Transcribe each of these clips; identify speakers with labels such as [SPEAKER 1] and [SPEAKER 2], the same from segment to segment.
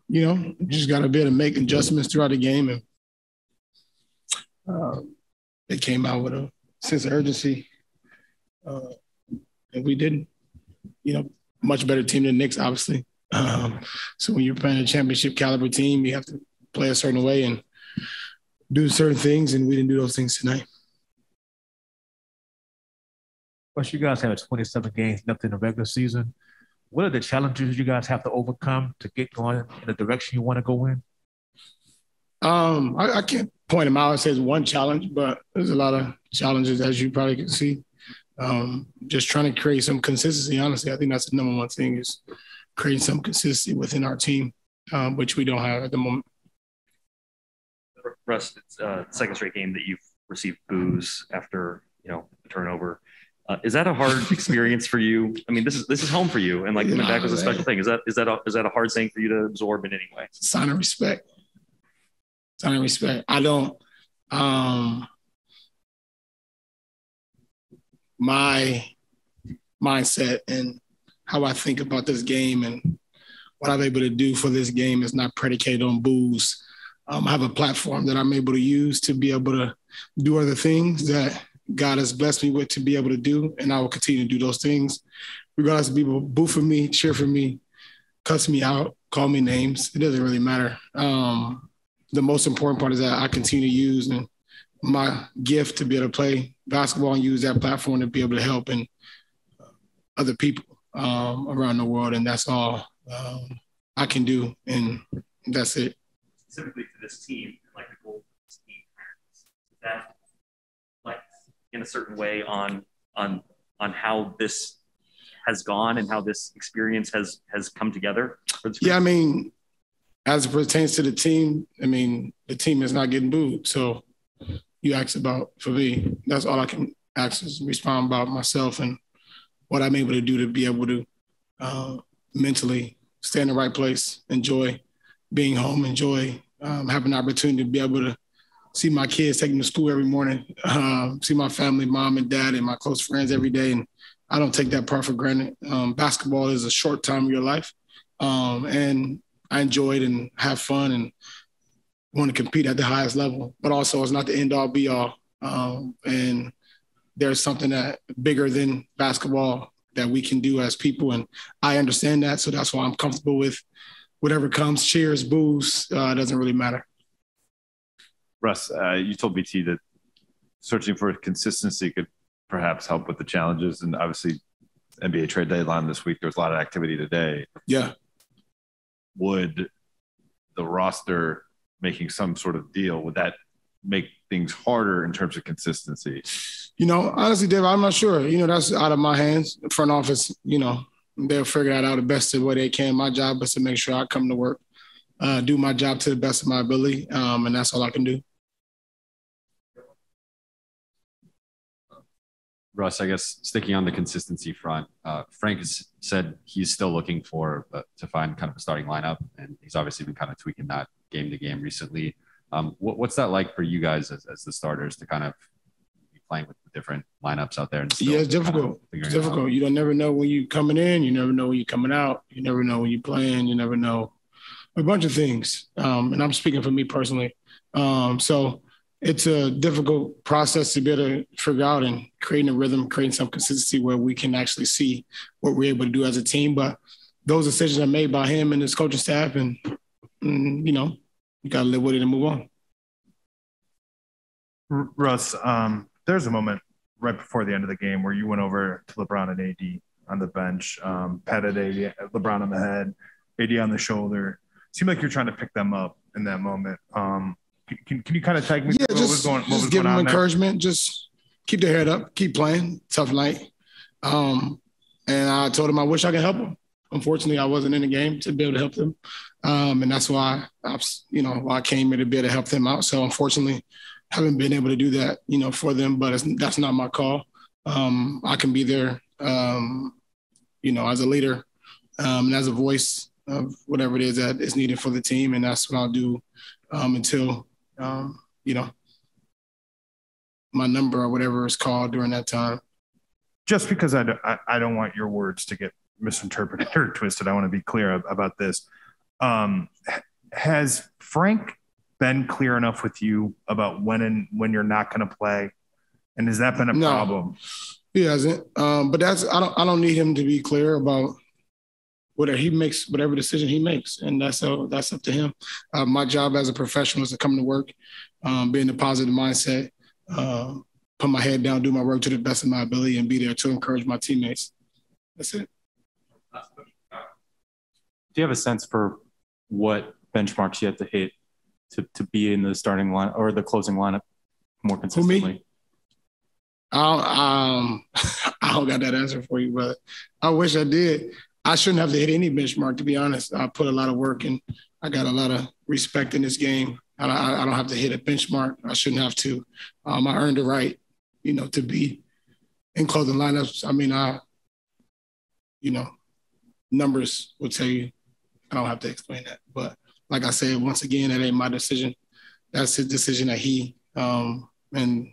[SPEAKER 1] You just got to be able to make adjustments throughout the game. And they came out with a sense of urgency. And we didn't, much better team than the Knicks, obviously. So when you're playing a championship caliber team, you have to play a certain way and do certain things, and we didn't do those things tonight.
[SPEAKER 2] Plus, you guys have 27 games left in the regular season. What are the challenges you guys have to overcome to get going in the direction you want to go in?
[SPEAKER 1] I can't point them out and say it's one challenge, but there's a lot of challenges, as you probably can see. Just trying to create some consistency, honestly. I think that's the number one thing is creating some consistency within our team, which we don't have at the moment.
[SPEAKER 3] Russ, it's second straight game that you've received boos after, the turnover. Is that a hard experience for you? I mean, this is home for you, and coming back was a special thing. Is that a hard thing for you to absorb in any way?
[SPEAKER 1] Sign of respect. Sign of respect. I don't. My mindset and how I think about this game and what I'm able to do for this game is not predicated on boos. I have a platform that I'm able to use to be able to do other things that God has blessed me with to be able to do, and I will continue to do those things, regardless of people boo for me, cheer for me, cuss me out, call me names. It doesn't really matter. The most important part is that I continue to use my gift to be able to play basketball and use that platform to be able to help and other people around the world, and that's all I can do, and that's it.
[SPEAKER 3] Specifically to this team, the goal of this team, is that in a certain way on how this has gone and how this experience has come together?
[SPEAKER 1] Yeah, I mean, as it pertains to the team, the team is not getting booed. So you asked about, for me, that's all I can respond about myself and what I'm able to do to be able to mentally stay in the right place, enjoy being home, enjoy having the opportunity to be able to see my kids, take them to school every morning, see my family, mom and dad, and my close friends every day. And I don't take that part for granted. Basketball is a short time of your life. And I enjoy it and have fun and want to compete at the highest level, but also it's not the end all be all. And there's something that bigger than basketball that we can do as people. And I understand that. So that's why I'm comfortable with whatever comes, cheers, boos, doesn't really matter.
[SPEAKER 4] Russ, you told BT that searching for consistency could perhaps help with the challenges. And obviously, NBA trade deadline this week, there's a lot of activity today.
[SPEAKER 1] Yeah.
[SPEAKER 4] Would the roster making some sort of deal, would that make things harder in terms of consistency?
[SPEAKER 1] Honestly, Dave, I'm not sure. That's out of my hands. The front office, they'll figure that out the best of way they can. My job is to make sure I come to work, do my job to the best of my ability, and that's all I can do.
[SPEAKER 5] Russ, I guess sticking on the consistency front, Frank has said he's still looking to find kind of a starting lineup, and he's obviously been kind of tweaking that game to game recently. What's that like for you guys as the starters to kind of be playing with the different lineups out there? And
[SPEAKER 1] yeah, it's difficult. It's difficult. You don't never know when you're coming in. You never know when you're coming out. You never know when you're playing. You never know a bunch of things. And I'm speaking for me personally. So it's a difficult process to be able to figure out and creating a rhythm, creating some consistency where we can actually see what we're able to do as a team. But those decisions are made by him and his coaching staff, and you got to live with it and move on.
[SPEAKER 6] Russ, there's a moment right before the end of the game where you went over to LeBron and AD on the bench, patted LeBron on the head, AD on the shoulder. Seemed like you're trying to pick them up in that moment. Can you kind of take me through what was going on?
[SPEAKER 1] Just give them encouragement. Just keep their head up, keep playing. Tough night. And I told them I wish I could help them. Unfortunately, I wasn't in the game to be able to help them. And that's why I came here to be able to help them out. So unfortunately, haven't been able to do that, for them, but that's not my call. I can be there, as a leader and as a voice of whatever it is that is needed for the team. And that's what I'll do until, my number or whatever is called during that time.
[SPEAKER 6] Just because I don't want your words to get misinterpreted or twisted, I want to be clear about this. Has Frank been clear enough with you about when you're not going to play? And has that been a problem?
[SPEAKER 1] He hasn't. But I don't need him to be clear about whatever decision he makes, and that's up to him. My job as a professional is to come to work, be in a positive mindset, put my head down, do my work to the best of my ability, and be there to encourage my teammates. That's it.
[SPEAKER 7] Do you have a sense for what benchmarks you have to hit to be in the starting line or the closing lineup more consistently?
[SPEAKER 1] For me? I don't got that answer for you, but I wish I did. I shouldn't have to hit any benchmark, to be honest. I put a lot of work and I got a lot of respect in this game. I don't have to hit a benchmark. I shouldn't have to. I earned the right, to be in closing lineups. I mean, numbers will tell you. I don't have to explain that. But like I said, once again, that ain't my decision. That's his decision that he and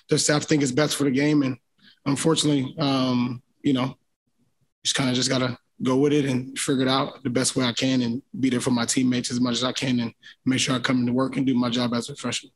[SPEAKER 1] the staff think is best for the game. And unfortunately, just got to go with it and figure it out the best way I can and be there for my teammates as much as I can and make sure I come into work and do my job as a professional.